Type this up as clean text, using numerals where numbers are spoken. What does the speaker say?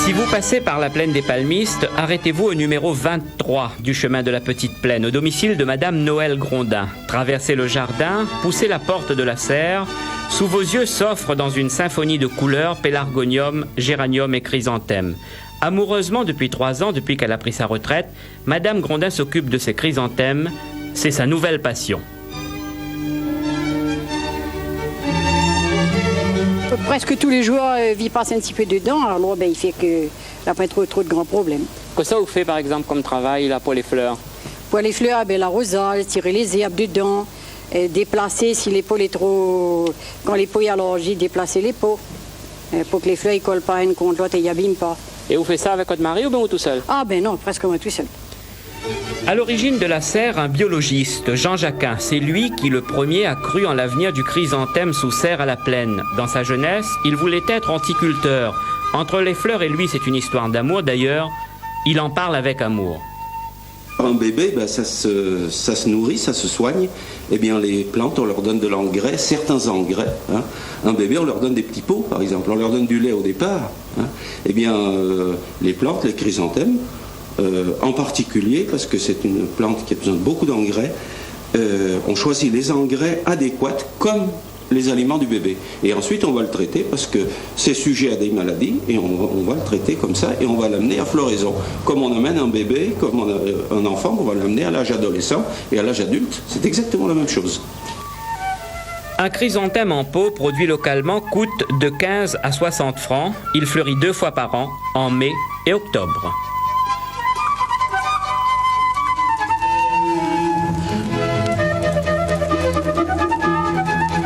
Si vous passez par la plaine des Palmistes, arrêtez-vous au numéro 23 du chemin de la Petite Plaine, au domicile de Madame Noël Grondin. Traversez le jardin, poussez la porte de la serre. Sous vos yeux s'offre dans une symphonie de couleurs pélargonium, géranium et chrysanthème. Amoureusement depuis 3 ans, depuis qu'elle a pris sa retraite, Madame Grondin s'occupe de ses chrysanthèmes. C'est sa nouvelle passion. Presque tous les jours, il passe un petit peu dedans, alors il fait qu'il n'a pas trop de grands problèmes. Qu'est-ce que vous faites par exemple comme travail là, pour les fleurs? Pour les fleurs, l'arrosage, tirer les herbes dedans, déplacer si les pots est trop... Quand les pots y allergiques, déplacer les pots, pour que les fleurs ne collent pas une contre l'autre et n'abîment pas. Et vous faites ça avec votre mari ou bien vous tout seul? Ah non, presque moi tout seul. À l'origine de la serre, un biologiste, Jean Jacquin. C'est lui qui, le premier, a cru en l'avenir du chrysanthème sous serre à la plaine. Dans sa jeunesse, il voulait être horticulteur. Entre les fleurs et lui, c'est une histoire d'amour. D'ailleurs, il en parle avec amour. Un bébé, ça se nourrit, ça se soigne. Eh bien, les plantes, on leur donne de l'engrais, certains engrais. Un bébé, on leur donne des petits pots, par exemple. On leur donne du lait au départ. Eh bien, les plantes, les chrysanthèmes, en particulier, parce que c'est une plante qui a besoin de beaucoup d'engrais, on choisit les engrais adéquats comme les aliments du bébé. Et ensuite, on va le traiter parce que c'est sujet à des maladies et on va le traiter comme ça et on va l'amener à floraison. Comme on amène un bébé, comme un enfant, on va l'amener à l'âge adolescent et à l'âge adulte. C'est exactement la même chose. Un chrysanthème en pot produit localement coûte de 15 à 60 francs. Il fleurit 2 fois par an, en mai et octobre.